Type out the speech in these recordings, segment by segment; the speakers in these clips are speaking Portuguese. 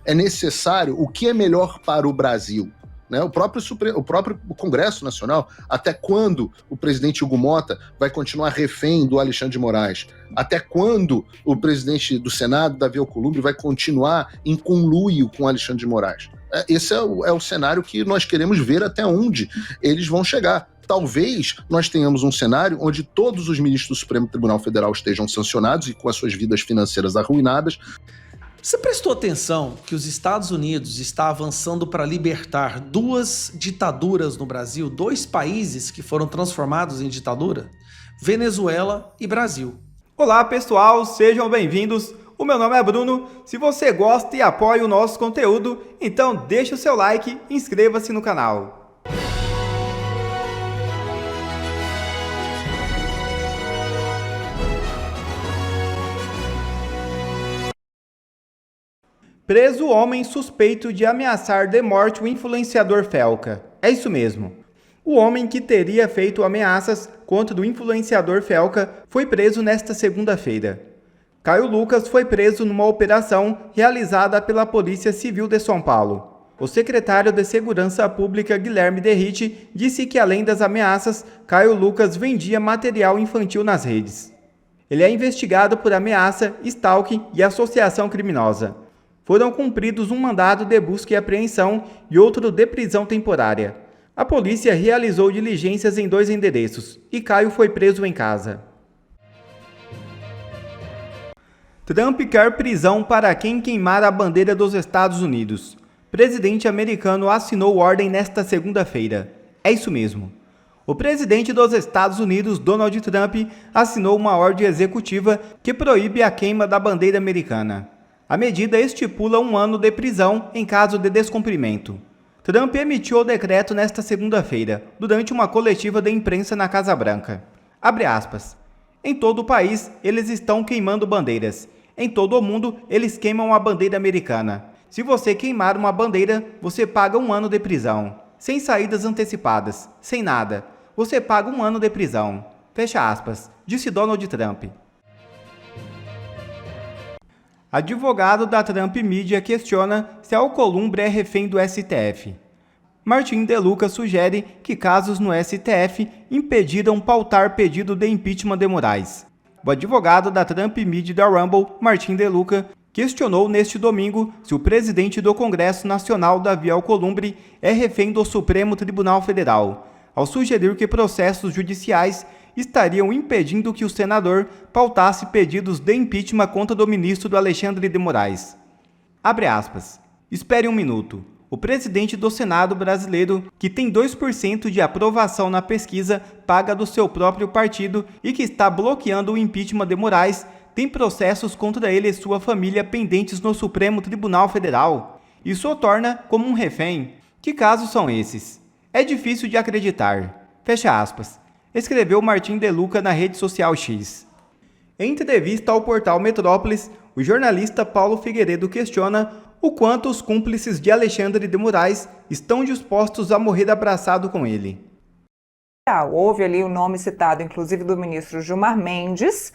é necessário, o que é melhor para o Brasil? Né? O próprio Congresso Nacional, até quando o presidente Hugo Mota vai continuar refém do Alexandre de Moraes? Até quando o presidente do Senado, Davi Alcolumbre, vai continuar em conluio com o Alexandre de Moraes? Esse é o cenário que nós queremos ver até onde eles vão chegar. Talvez nós tenhamos um cenário onde todos os ministros do Supremo Tribunal Federal estejam sancionados e com as suas vidas financeiras arruinadas. Você prestou atenção que os Estados Unidos está avançando para libertar 2 ditaduras no Brasil, 2 países que foram transformados em ditadura? Venezuela e Brasil. Olá pessoal, sejam bem-vindos. O meu nome é Bruno. Se você gosta e apoia o nosso conteúdo, então deixa o seu like e inscreva-se no canal. Preso homem suspeito de ameaçar de morte o influenciador Felca. É isso mesmo. O homem que teria feito ameaças contra o influenciador Felca foi preso nesta segunda-feira. Caio Lucas foi preso numa operação realizada pela Polícia Civil de São Paulo. O secretário de Segurança Pública, Guilherme Derrite, disse que além das ameaças, Caio Lucas vendia material infantil nas redes. Ele é investigado por ameaça, stalking e associação criminosa. Foram cumpridos um mandado de busca e apreensão e outro de prisão temporária. A polícia realizou diligências em 2 endereços e Caio foi preso em casa. Trump quer prisão para quem queimar a bandeira dos Estados Unidos. Presidente americano assinou ordem nesta segunda-feira. É isso mesmo. O presidente dos Estados Unidos, Donald Trump, assinou uma ordem executiva que proíbe a queima da bandeira americana. A medida estipula 1 ano de prisão em caso de descumprimento. Trump emitiu o decreto nesta segunda-feira, durante uma coletiva de imprensa na Casa Branca. Abre aspas. Em todo o país, eles estão queimando bandeiras. Em todo o mundo, eles queimam a bandeira americana. Se você queimar uma bandeira, você paga 1 ano de prisão. Sem saídas antecipadas, sem nada. Você paga 1 ano de prisão. Fecha aspas, disse Donald Trump. Advogado da Trump Media questiona se Alcolumbre é refém do STF. Martim De Luca sugere que casos no STF impediram pautar pedido de impeachment de Moraes. O advogado da Trump Media da Rumble, Martim De Luca, questionou neste domingo se o presidente do Congresso Nacional, Davi Alcolumbre, é refém do Supremo Tribunal Federal, ao sugerir que processos judiciais estariam impedindo que o senador pautasse pedidos de impeachment contra o ministro Alexandre de Moraes. Abre aspas. Espere um minuto. O presidente do Senado brasileiro, que tem 2% de aprovação na pesquisa paga do seu próprio partido e que está bloqueando o impeachment de Moraes, tem processos contra ele e sua família pendentes no Supremo Tribunal Federal. Isso o torna como um refém. Que casos são esses? É difícil de acreditar. Fecha aspas. Escreveu Martim De Luca na rede social X. Em entrevista ao portal Metrópolis, o jornalista Paulo Figueiredo questiona o quanto os cúmplices de Alexandre de Moraes estão dispostos a morrer abraçado com ele. Houve ali o nome citado, inclusive, do ministro Gilmar Mendes,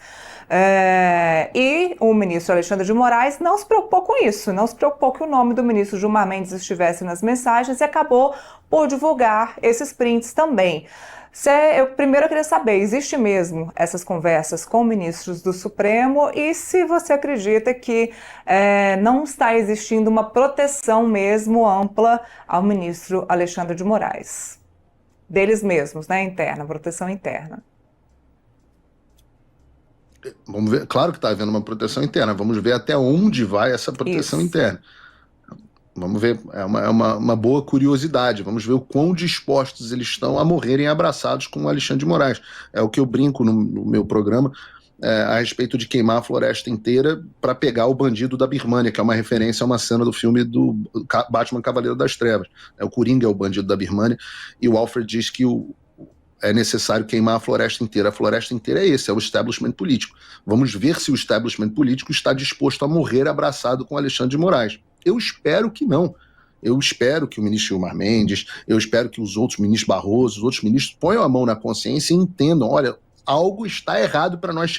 e o ministro Alexandre de Moraes não se preocupou com isso, não se preocupou que o nome do ministro Gilmar Mendes estivesse nas mensagens e acabou por divulgar esses prints também. Primeiro eu queria saber, existe mesmo essas conversas com ministros do Supremo e se você acredita que não está existindo uma proteção mesmo ampla ao ministro Alexandre de Moraes? Deles mesmos, né, interna, proteção interna. Vamos ver, claro que está havendo uma proteção interna, vamos ver até onde vai essa proteção interna. Vamos ver, é uma boa curiosidade, vamos ver o quão dispostos eles estão a morrerem abraçados com o Alexandre de Moraes. É o que eu brinco no meu programa a respeito de queimar a floresta inteira para pegar o bandido da Birmânia, que é uma referência a uma cena do filme do Batman Cavaleiro das Trevas. O Coringa é o bandido da Birmânia, e o Alfred diz que é necessário queimar a floresta inteira. A floresta inteira é o establishment político. Vamos ver se o establishment político está disposto a morrer abraçado com Alexandre de Moraes. Eu espero que não. Eu espero que o ministro Gilmar Mendes, eu espero que os outros ministros Barroso, os outros ministros ponham a mão na consciência e entendam, olha, algo está errado para nós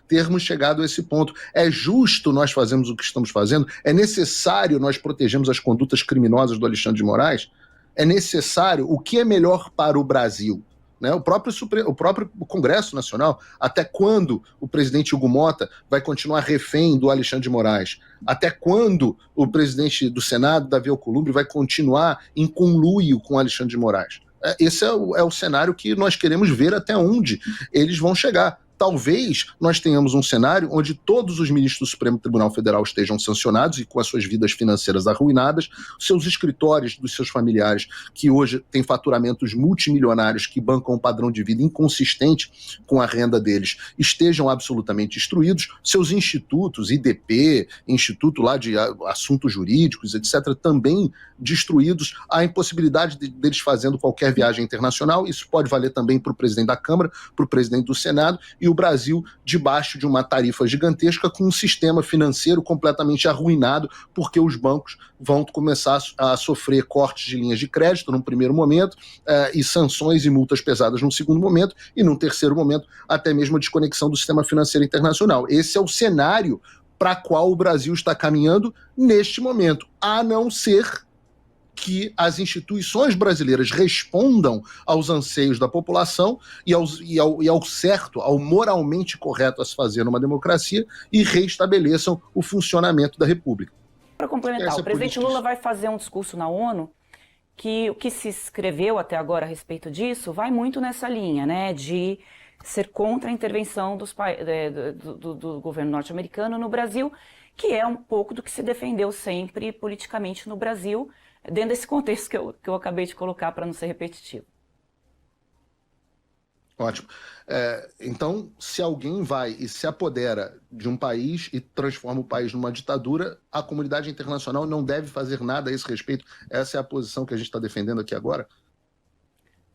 termos chegado a esse ponto. É justo nós fazermos o que estamos fazendo? É necessário nós protegermos as condutas criminosas do Alexandre de Moraes? É necessário? O que é melhor para o Brasil? Né? O próprio Congresso Nacional, até quando o presidente Hugo Mota vai continuar refém do Alexandre de Moraes? Até quando o presidente do Senado, Davi Alcolumbre, vai continuar em conluio com o Alexandre de Moraes? Esse é o cenário que nós queremos ver até onde eles vão chegar. Talvez nós tenhamos um cenário onde todos os ministros do Supremo Tribunal Federal estejam sancionados e com as suas vidas financeiras arruinadas, seus escritórios dos seus familiares, que hoje têm faturamentos multimilionários que bancam um padrão de vida inconsistente com a renda deles, estejam absolutamente destruídos, seus institutos, IDP, Instituto lá de Assuntos Jurídicos, etc., também destruídos, a impossibilidade deles fazendo qualquer viagem internacional. Isso pode valer também para o presidente da Câmara, para o presidente do Senado, e o Brasil debaixo de uma tarifa gigantesca com um sistema financeiro completamente arruinado, porque os bancos vão começar a sofrer cortes de linhas de crédito num primeiro momento, e sanções e multas pesadas num segundo momento, e num terceiro momento até mesmo a desconexão do sistema financeiro internacional. Esse é o cenário para qual o Brasil está caminhando neste momento, a não ser que as instituições brasileiras respondam aos anseios da população e ao certo, ao moralmente correto a se fazer numa democracia e reestabeleçam o funcionamento da República. Para complementar, o presidente Lula vai fazer um discurso na ONU que o que se escreveu até agora a respeito disso vai muito nessa linha, né, de ser contra a intervenção do governo norte-americano no Brasil, que é um pouco do que se defendeu sempre politicamente no Brasil, dentro desse contexto que eu acabei de colocar para não ser repetitivo. Ótimo. Então, se alguém vai e se apodera de um país e transforma o país numa ditadura, a comunidade internacional não deve fazer nada a esse respeito? Essa é a posição que a gente está defendendo aqui agora?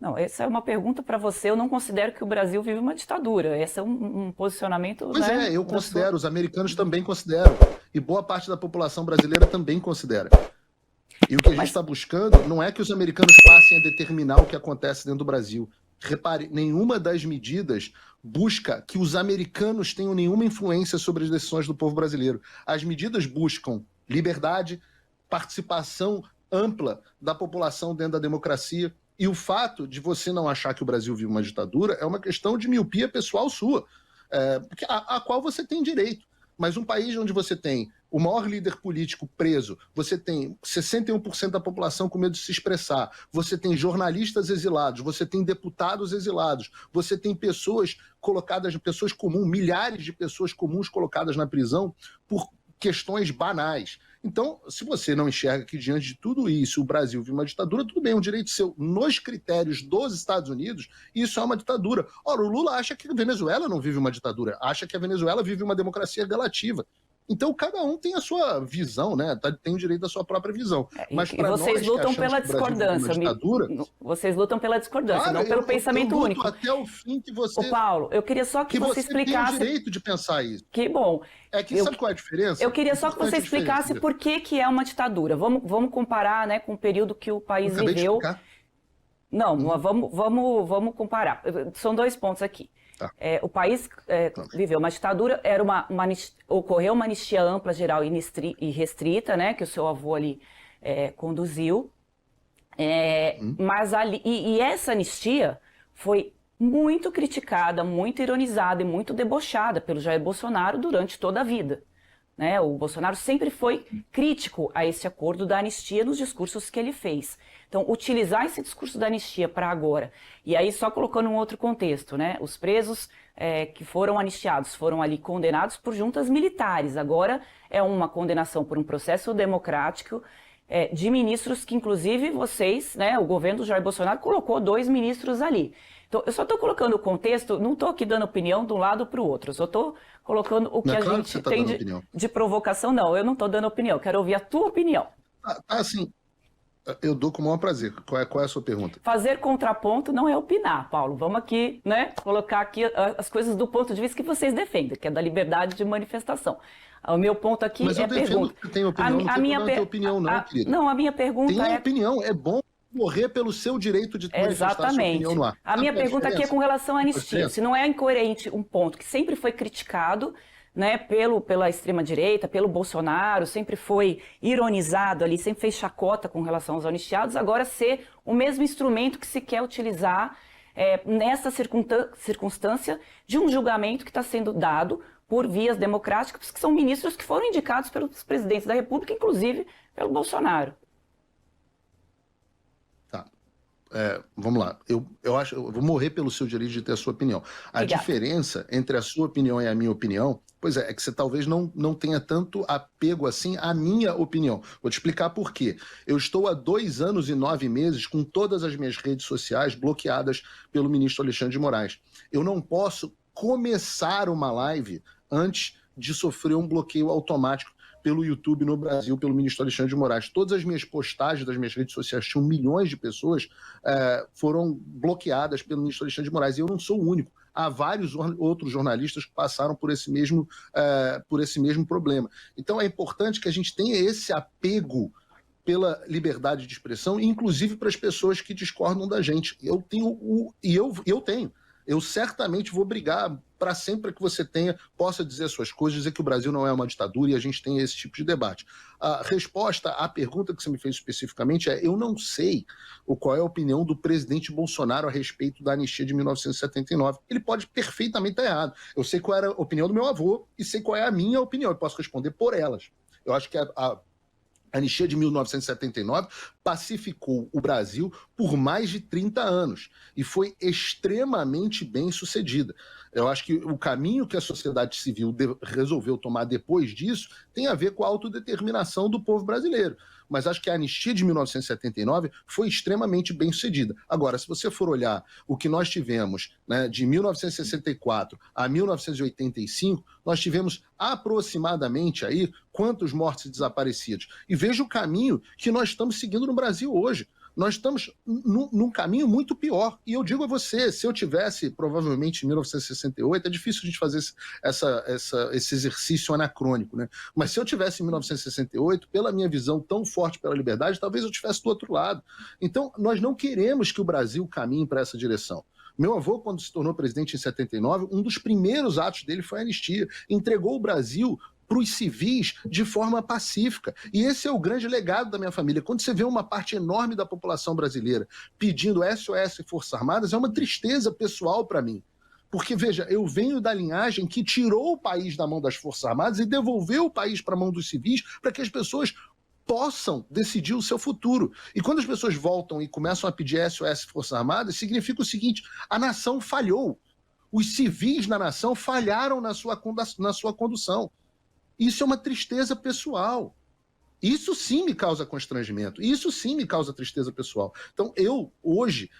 Não, essa é uma pergunta para você. Eu não considero que o Brasil vive uma ditadura. Esse é um posicionamento... Pois é, eu considero, os americanos também consideram, e boa parte da população brasileira também considera. E o que a gente está buscando não é que os americanos passem a determinar o que acontece dentro do Brasil. Repare, nenhuma das medidas busca que os americanos tenham nenhuma influência sobre as decisões do povo brasileiro. As medidas buscam liberdade, participação ampla da população dentro da democracia. E o fato de você não achar que o Brasil vive uma ditadura é uma questão de miopia pessoal sua, a qual você tem direito. Mas um país onde você tem o maior líder político preso, você tem 61% da população com medo de se expressar, você tem jornalistas exilados, você tem deputados exilados, você tem pessoas comuns, milhares de pessoas comuns colocadas na prisão por questões banais. Então, se você não enxerga que diante de tudo isso o Brasil vive uma ditadura, tudo bem, é um direito seu. Nos critérios dos Estados Unidos, isso é uma ditadura. Ora, o Lula acha que a Venezuela não vive uma ditadura, acha que a Venezuela vive uma democracia relativa. Então, cada um tem a sua visão, né? Tem o direito da sua própria visão. Mas e vocês lutam pela discordância. Vocês lutam pela discordância, não pelo pensamento único. Até o fim que você... Ô, Paulo, eu queria só que você explicasse... tem o direito de pensar isso. Que bom. Sabe qual é a diferença? Eu queria só que você explicasse por que é uma ditadura. Vamos comparar, né, com o período que o país viveu. Não, vamos comparar. São dois pontos aqui. Tá. O país viveu uma ditadura, ocorreu uma anistia ampla, geral e restrita, né, que o seu avô ali conduziu. Mas essa anistia foi muito criticada, muito ironizada e muito debochada pelo Jair Bolsonaro durante toda a vida. Né? O Bolsonaro sempre foi crítico a esse acordo da anistia nos discursos que ele fez. Então, utilizar esse discurso da anistia para agora, e aí só colocando um outro contexto, né? Os presos que foram anistiados foram ali condenados por juntas militares. Agora é uma condenação por um processo democrático de ministros que, inclusive, vocês, né, o governo do Jair Bolsonaro colocou 2 ministros ali. Então, eu só estou colocando o contexto, não estou aqui dando opinião de um lado para o outro, eu só estou colocando o que a gente tem de provocação. Não, eu não estou dando opinião, quero ouvir a tua opinião. Assim, eu dou com o maior prazer. Qual é a sua pergunta? Fazer contraponto não é opinar, Paulo. Vamos aqui, né, colocar aqui as coisas do ponto de vista que vocês defendem, que é da liberdade de manifestação. O meu ponto aqui Mas eu defendo que tem opinião, não tem opinião não, querida. Não, a minha pergunta tem opinião, é bom morrer pelo seu direito de manifestar a sua opinião no ar. A minha pergunta aqui é com relação à anistia. Se não é incoerente um ponto que sempre foi criticado, né, pela extrema-direita, pelo Bolsonaro, sempre foi ironizado ali, sempre fez chacota com relação aos anistiados, agora ser o mesmo instrumento que se quer utilizar nessa circunstância de um julgamento que está sendo dado por vias democráticas, que são ministros que foram indicados pelos presidentes da República, inclusive pelo Bolsonaro. Vamos lá, eu acho, eu vou morrer pelo seu direito de ter a sua opinião. A Obrigada. diferença entre a sua opinião e a minha opinião, pois é que você talvez não tenha tanto apego assim à minha opinião. Vou te explicar por quê. Eu estou há 2 anos e 9 meses com todas as minhas redes sociais bloqueadas pelo ministro Alexandre de Moraes. Eu não posso começar uma live antes de sofrer um bloqueio automático pelo YouTube no Brasil, pelo ministro Alexandre de Moraes. Todas as minhas postagens das minhas redes sociais, tinham milhões de pessoas, foram bloqueadas pelo ministro Alexandre de Moraes. E eu não sou o único. Há vários outros jornalistas que passaram por esse mesmo problema. Então é importante que a gente tenha esse apego pela liberdade de expressão, inclusive para as pessoas que discordam da gente. Eu tenho. Eu certamente vou brigar para sempre que você possa dizer suas coisas, dizer que o Brasil não é uma ditadura e a gente tem esse tipo de debate. A resposta à pergunta que você me fez especificamente eu não sei qual é a opinião do presidente Bolsonaro a respeito da anistia de 1979. Ele pode perfeitamente estar errado. Eu sei qual era a opinião do meu avô e sei qual é a minha opinião. Eu posso responder por elas. Eu acho que a anistia de 1979 pacificou o Brasil por mais de 30 anos e foi extremamente bem sucedida. Eu acho que o caminho que a sociedade civil resolveu tomar depois disso tem a ver com a autodeterminação do povo brasileiro. Mas acho que a anistia de 1979 foi extremamente bem sucedida. Agora, se você for olhar o que nós tivemos, né, de 1964 a 1985, nós tivemos aproximadamente aí quantos mortos e desaparecidos. E veja o caminho que nós estamos seguindo no Brasil hoje. Nós estamos num caminho muito pior. E eu digo a você, se eu tivesse, provavelmente, em 1968, é difícil a gente fazer esse exercício anacrônico, né? Mas se eu tivesse em 1968, pela minha visão tão forte pela liberdade, talvez eu estivesse do outro lado. Então, nós não queremos que o Brasil caminhe para essa direção. Meu avô, quando se tornou presidente em 79, um dos primeiros atos dele foi a anistia. Entregou o Brasil para os civis de forma pacífica. E esse é o grande legado da minha família. Quando você vê uma parte enorme da população brasileira pedindo SOS Forças Armadas, é uma tristeza pessoal para mim. Porque, veja, eu venho da linhagem que tirou o país da mão das Forças Armadas e devolveu o país para a mão dos civis para que as pessoas possam decidir o seu futuro. E quando as pessoas voltam e começam a pedir SOS Forças Armadas, significa o seguinte: a nação falhou. Os civis na nação falharam na sua condução. Isso é uma tristeza pessoal. Isso sim me causa constrangimento. Isso sim me causa tristeza pessoal. Então, eu, hoje,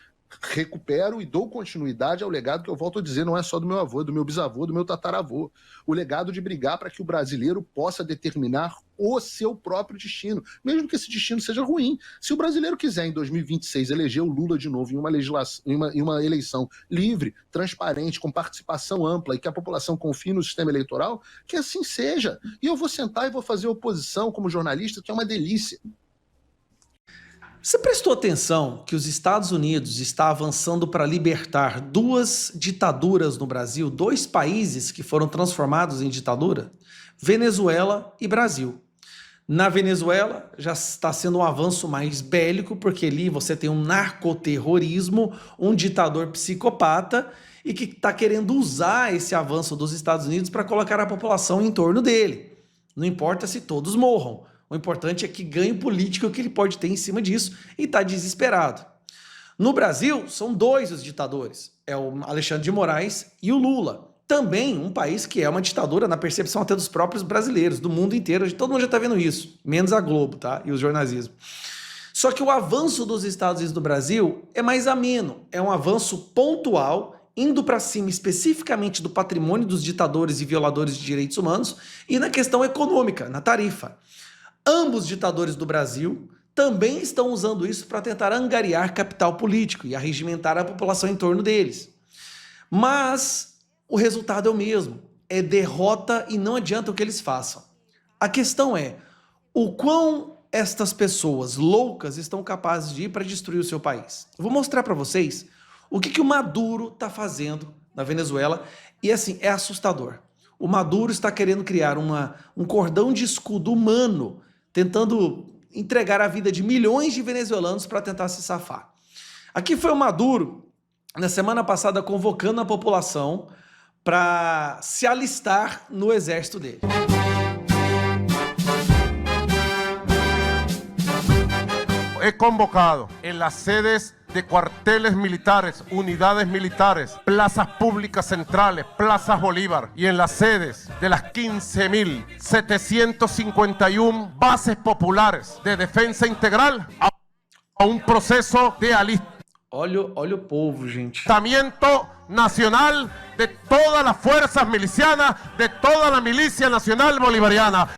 recupero e dou continuidade ao legado que eu volto a dizer, não é só do meu avô, é do meu bisavô, do meu tataravô. O legado de brigar para que o brasileiro possa determinar o seu próprio destino, mesmo que esse destino seja ruim. Se o brasileiro quiser, em 2026, eleger o Lula de novo em uma eleição livre, transparente, com participação ampla e que a população confie no sistema eleitoral, que assim seja. E eu vou sentar e vou fazer oposição como jornalista, que é uma delícia. Você prestou atenção que os Estados Unidos está avançando para libertar 2 ditaduras no Brasil, 2 países que foram transformados em ditadura? Venezuela e Brasil. Na Venezuela já está sendo um avanço mais bélico, porque ali você tem um narcoterrorismo, um ditador psicopata e que está querendo usar esse avanço dos Estados Unidos para colocar a população em torno dele. Não importa se todos morram. O importante é que ganhe político que ele pode ter em cima disso e está desesperado. No Brasil, são 2 os ditadores. É o Alexandre de Moraes e o Lula. Também um país que é uma ditadura na percepção até dos próprios brasileiros, do mundo inteiro. Todo mundo já está vendo isso, menos a Globo, tá? E os jornalismos. Só que o avanço dos Estados Unidos do Brasil é mais ameno. É um avanço pontual, indo para cima especificamente do patrimônio dos ditadores e violadores de direitos humanos e na questão econômica, na tarifa. Ambos ditadores do Brasil também estão usando isso para tentar angariar capital político e arregimentar a população em torno deles. Mas o resultado é o mesmo, é derrota e não adianta o que eles façam. A questão é o quão estas pessoas loucas estão capazes de ir para destruir o seu país? Eu vou mostrar para vocês o que o Maduro está fazendo na Venezuela e assim, é assustador. O Maduro está querendo criar um cordão de escudo humano, tentando entregar a vida de milhões de venezuelanos para tentar se safar. Aqui foi o Maduro, na semana passada, convocando a população para se alistar no exército dele. He convocado en las sedes de cuarteles militares, unidades militares, plazas públicas centrales, plazas Bolívar y en las sedes de las 15.751 bases populares de defensa integral a un proceso de Olha o povo, gente. Alistamiento nacional de todas las fuerzas milicianas, de toda la milicia nacional bolivariana.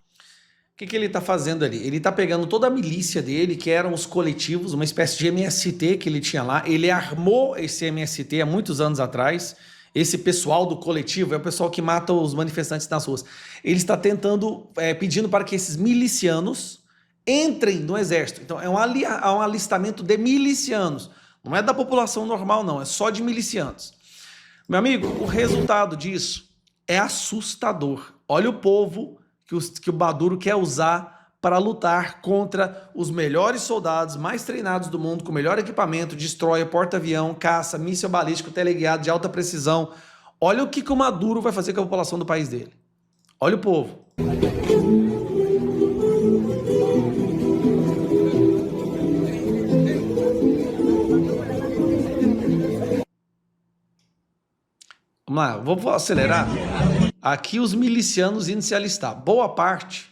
O que ele está fazendo ali? Ele está pegando toda a milícia dele, que eram os coletivos, uma espécie de MST que ele tinha lá. Ele armou esse MST há muitos anos atrás. Esse pessoal do coletivo é o pessoal que mata os manifestantes nas ruas. Ele está tentando, pedindo para que esses milicianos entrem no exército. Então é um alistamento de milicianos. Não é da população normal, não. É só de milicianos. Meu amigo, o resultado disso é assustador. Olha o povo que o Maduro quer usar para lutar contra os melhores soldados, mais treinados do mundo, com melhor equipamento, destroyer, porta-avião, caça, míssil balístico, teleguiado de alta precisão. Olha o que o Maduro vai fazer com a população do país dele. Olha o povo. Vamos lá, vou acelerar. Aqui os milicianos indo se alistar. Boa parte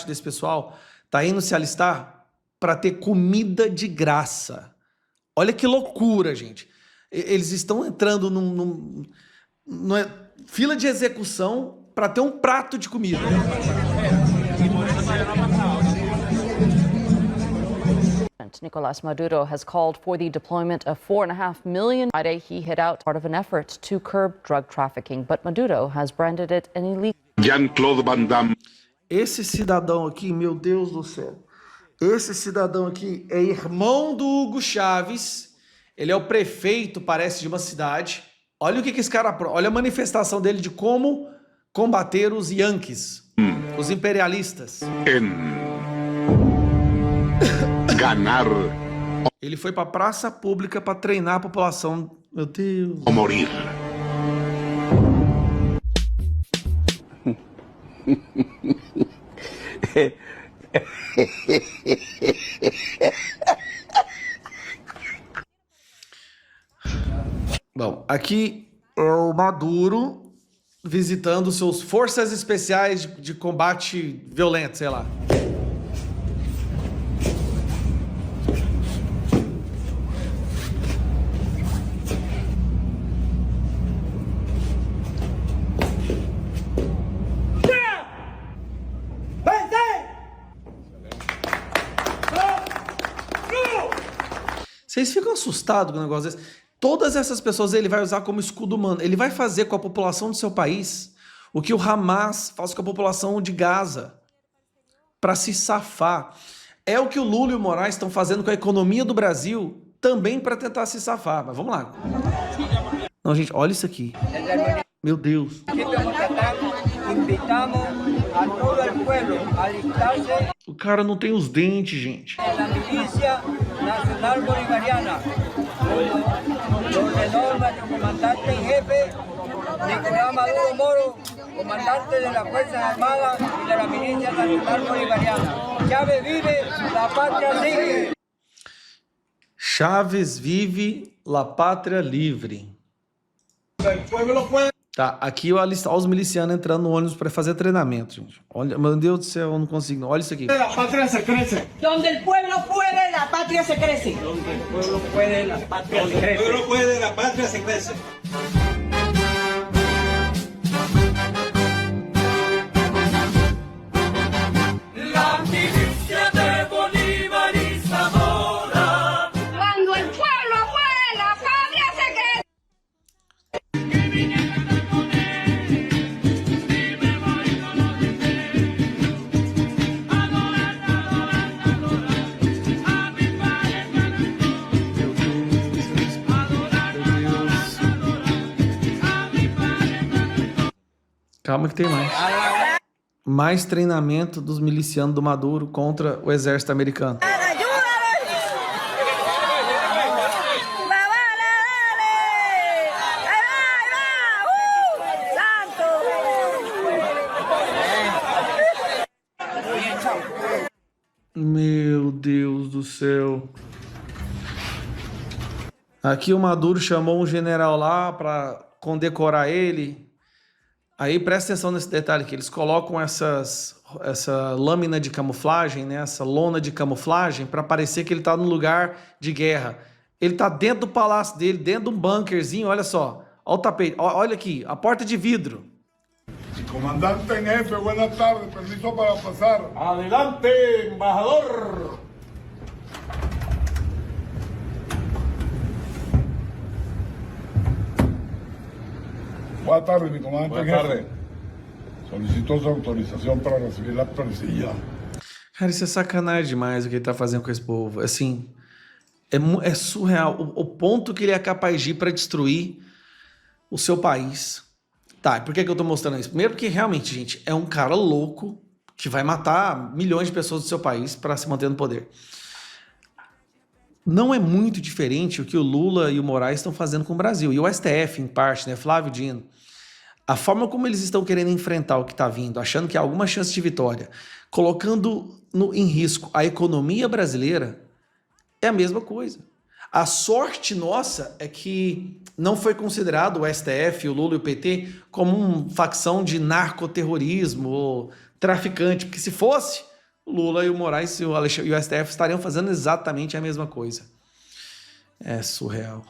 desse pessoal tá indo se alistar para ter comida de graça. Olha que loucura, gente. Eles estão entrando numa fila de execução para ter um prato de comida. Nicolás Maduro has called for the deployment of 4.5 million. Friday, he hit out part of an effort to curb drug trafficking, but Maduro has branded it an illegal. Jean-Claude Van Damme. Esse cidadão aqui, meu Deus do céu. Esse cidadão aqui é irmão do Hugo Chávez. Ele é o prefeito, parece, de uma cidade. Olha o que esse cara... Olha a manifestação dele de como combater os Yankees, os imperialistas. Ganar. Ele foi para a praça pública para treinar a população. Meu Deus. Ou morir. Bom, aqui é o Maduro visitando seus forças especiais de combate violento, sei lá. Vocês ficam assustados com um negócio desse? Todas essas pessoas ele vai usar como escudo humano. Ele vai fazer com a população do seu país o que o Hamas faz com a população de Gaza para se safar. É o que o Lula e o Moraes estão fazendo com a economia do Brasil também para tentar se safar. Mas vamos lá. Não, gente, olha isso aqui. Meu Deus. O cara não tem os dentes, gente. La milicia nacional bolivariana, ordenó nuestro comandante en jefe, Nicolás Maduro Moro, comandante de las Fuerzas Armadas y de la Milicia Nacional Bolivariana. Chávez vive, la patria sigue. Chávez vive, la pátria livre. Tá, aqui olha os milicianos entrando no ônibus para fazer treinamento, gente. Olha, meu Deus do céu, eu não consigo. Olha isso aqui. La patria se crece. Donde el pueblo puede, la patria se crece. Donde el pueblo puede, la patria se crece. Donde el pueblo puede, la patria se crece. La milicia de Bolívar y Zamora. Cuando el pueblo puede, la patria se crece. Calma que tem mais. Mais treinamento dos milicianos do Maduro contra o exército americano. Meu Deus do céu. Aqui o Maduro chamou um general lá para condecorar ele. Aí presta atenção nesse detalhe que eles colocam essa lâmina de camuflagem, né? Essa lona de camuflagem para parecer que ele está num lugar de guerra. Ele está dentro do palácio dele, dentro de um bunkerzinho, olha só. Olha o tapete, olha aqui, a porta de vidro. Comandante en jefe, buenas tardes, permiso para pasar. Adelante, embajador. Buenas tardes, mi comandante en jefe. Solicito su autorización para recibir la presilla. Cara, isso é sacanagem demais o que ele tá fazendo com esse povo. Assim, é surreal o ponto que ele é capaz de ir para destruir o seu país. Tá, e por que eu tô mostrando isso? Primeiro porque realmente, gente, é um cara louco que vai matar milhões de pessoas do seu país para se manter no poder. Não é muito diferente o que o Lula e o Moraes estão fazendo com o Brasil. E o STF, em parte, né, Flávio Dino, a forma como eles estão querendo enfrentar o que está vindo, achando que há alguma chance de vitória, colocando em risco a economia brasileira, é a mesma coisa. A sorte nossa é que não foi considerado o STF, o Lula e o PT como uma facção de narcoterrorismo ou traficante, porque se fosse, o Lula e o Moraes e o STF estariam fazendo exatamente a mesma coisa. É surreal.